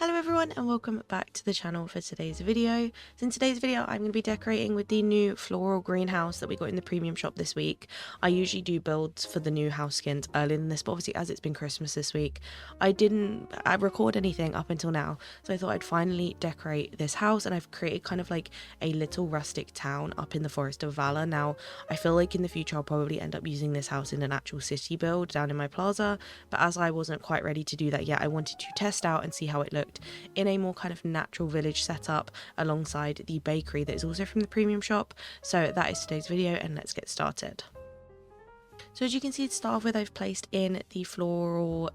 Hello everyone and welcome back to the channel for today's video. So in today's video I'm going to be decorating with the new floral greenhouse that we got in the premium shop this week. I usually do builds for the new house skins earlier than this, but obviously as it's been Christmas this week I didn't record anything up until now, so I thought I'd finally decorate this house, and I've created kind of like a little rustic town up in the Forest of Valor. Now I feel like in the future I'll probably end up using this house in an actual city build down in my plaza, but as I wasn't quite ready to do that yet, I wanted to test out and see how it looked in a more kind of natural village setup alongside the bakery that is also from the premium shop. So that is today's video, and let's get started. So as you can see, to start off with, I've placed in the floral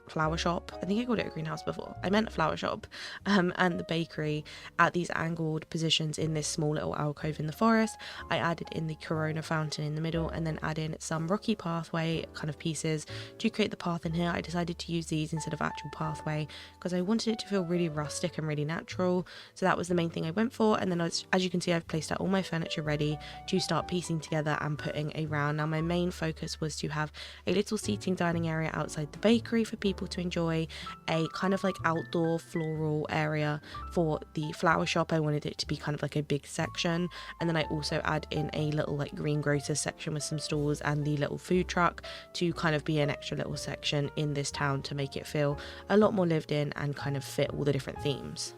flower shop. I think I called it a greenhouse before. I meant a flower shop, and the bakery at these angled positions in this small little alcove in the forest. I added in the Corona fountain in the middle, and then add in some rocky pathway kind of pieces to create the path in here. I decided to use these instead of actual pathway because I wanted it to feel really rustic and really natural. So that was the main thing I went for. And then as you can see, I've placed out all my furniture ready to start piecing together and putting around. Now my main focus was to have a little seating dining area outside the bakery for people to enjoy, a kind of like outdoor floral area for the flower shop. I wanted it to be kind of like a big section, and then I also add in a little like greengrocer section with some stalls and the little food truck to kind of be an extra little section in this town to make it feel a lot more lived in and kind of fit all the different themes.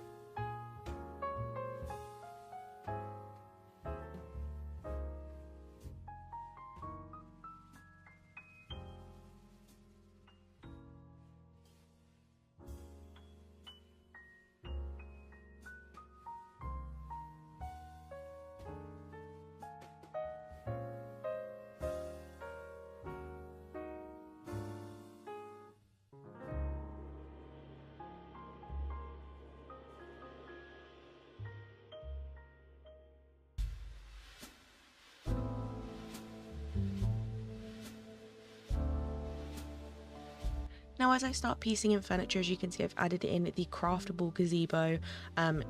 Now as I start piecing in furniture, as you can see, I've added in the craftable gazebo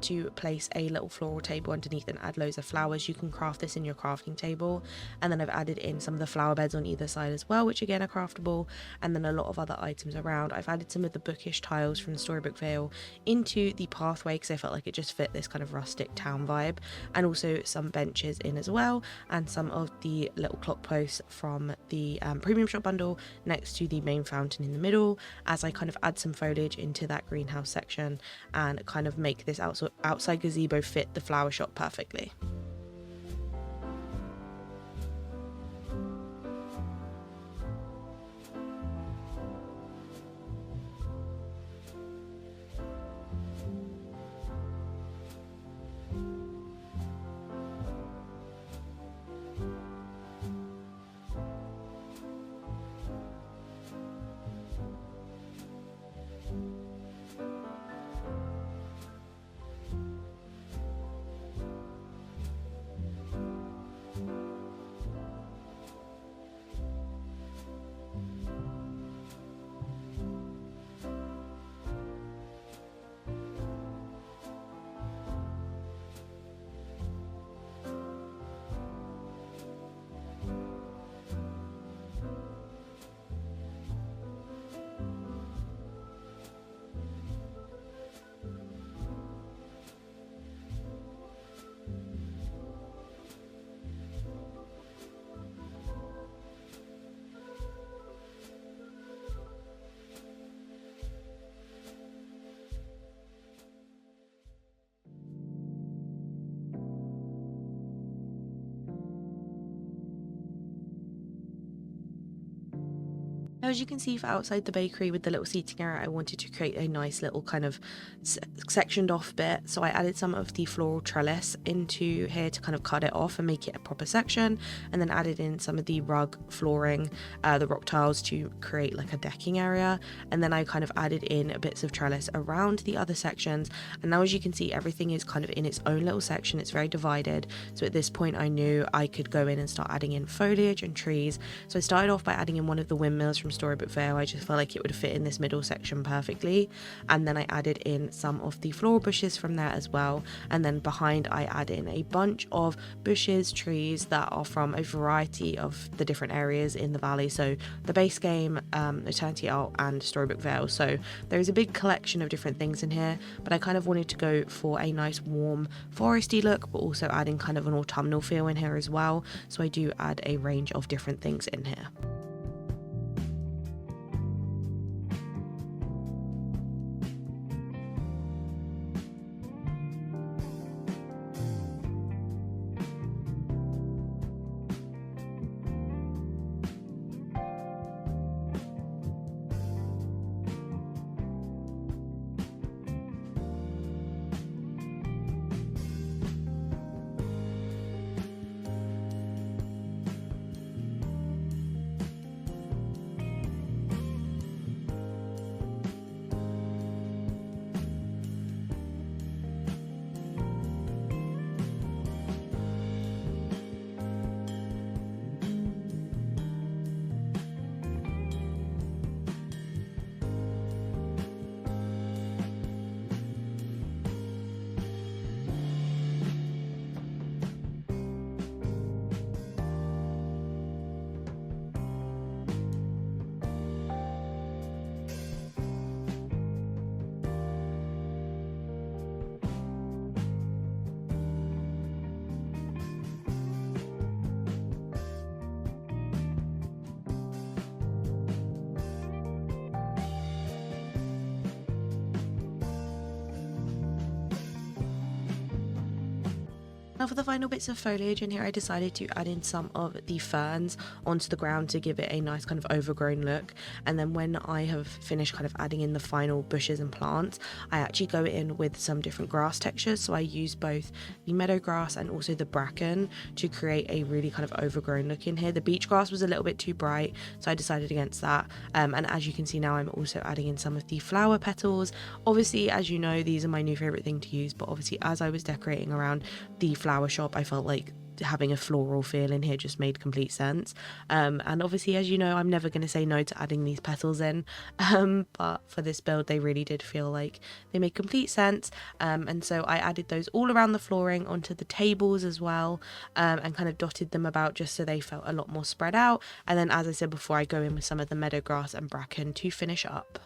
to place a little floral table underneath and add loads of flowers. You can craft this in your crafting table, and then I've added in some of the flower beds on either side as well, which again are craftable, and then a lot of other items around. I've added some of the bookish tiles from the Storybook Vale into the pathway because I felt like it just fit this kind of rustic town vibe, and also some benches in as well, and some of the little clock posts from the premium shop bundle next to the main fountain in the middle, as I kind of add some foliage into that greenhouse section and kind of make this outside gazebo fit the flower shop perfectly. Now as you can see, for outside the bakery with the little seating area, I wanted to create a nice little kind of sectioned off bit, so I added some of the floral trellis into here to kind of cut it off and make it a proper section, and then added in some of the rug flooring, the rock tiles, to create like a decking area, and then I kind of added in bits of trellis around the other sections. And now as you can see, everything is kind of in its own little section. It's very divided, so at this point I knew I could go in and start adding in foliage and trees. So I started off by adding in one of the windmills from Storybook Vale. I just felt like it would fit in this middle section perfectly. And then I added in some of the floral bushes from there as well. And then behind I add in a bunch of bushes, trees that are from a variety of the different areas in the valley. So the base game, Eternity Out and Storybook Vale. So there is a big collection of different things in here, but I kind of wanted to go for a nice warm foresty look, but also adding kind of an autumnal feel in here as well. So I do add a range of different things in here. Now for the final bits of foliage in here, I decided to add in some of the ferns onto the ground to give it a nice kind of overgrown look. And then when I have finished kind of adding in the final bushes and plants, I actually go in with some different grass textures. So I use both the meadow grass and also the bracken to create a really kind of overgrown look in here. The beach grass was a little bit too bright, so I decided against that. And as you can see now, I'm also adding in some of the flower petals. Obviously, as you know, these are my new favorite thing to use, but obviously as I was decorating around the Flower Shop, I felt like having a floral feel in here just made complete sense. And obviously, as you know, I'm never going to say no to adding these petals in, but for this build they really did feel like they made complete sense. And so I added those all around the flooring, onto the tables as well, and kind of dotted them about just so they felt a lot more spread out. And then, as I said before, I go in with some of the meadow grass and bracken to finish up.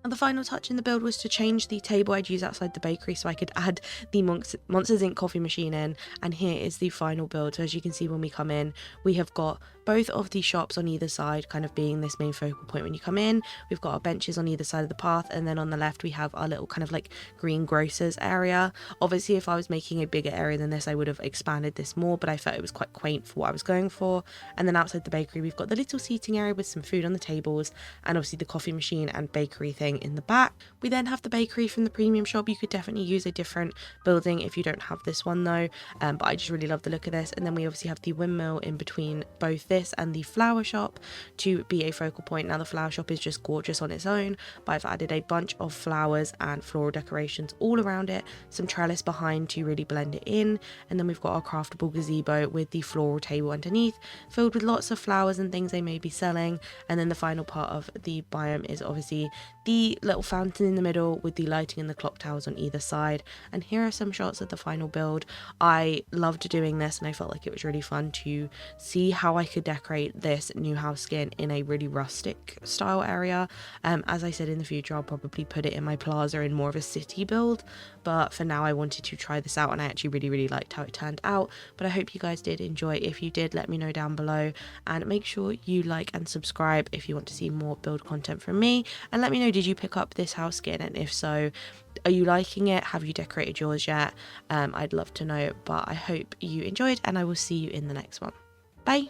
And the final touch in the build was to change the table I'd use outside the bakery so I could add the Monsters Inc. coffee machine in. And here is the final build. So as you can see, when we come in, we have got both of the shops on either side kind of being this main focal point when you come in. We've got our benches on either side of the path, and then on the left we have our little kind of like green grocers area. Obviously, if I was making a bigger area than this, I would have expanded this more, but I felt it was quite quaint for what I was going for. And then outside the bakery, we've got the little seating area with some food on the tables, and obviously the coffee machine and bakery thing in the back. We then have the bakery from the premium shop. You could definitely use a different building if you don't have this one though, but I just really love the look of this. And then we obviously have the windmill in between both this and the flower shop to be a focal point. Now the flower shop is just gorgeous on its own, but I've added a bunch of flowers and floral decorations all around it, some trellis behind to really blend it in, and then we've got our craftable gazebo with the floral table underneath filled with lots of flowers and things they may be selling. And then the final part of the biome is obviously the little fountain in the middle with the lighting and the clock towers on either side. And here are some shots of the final build. I loved doing this and I felt like it was really fun to see how I could decorate this new house skin in a really rustic style area. As I said, in the future I'll probably put it in my plaza in more of a city build, but for now I wanted to try this out and I actually really liked how it turned out. But I hope you guys did enjoy. If you did, let me know down below, and make sure you like and subscribe if you want to see more build content from me. And let me know, did you pick up this house skin, and if so, are you liking it? Have you decorated yours yet? I'd love to know. But I hope you enjoyed and I will see you in the next one. Bye.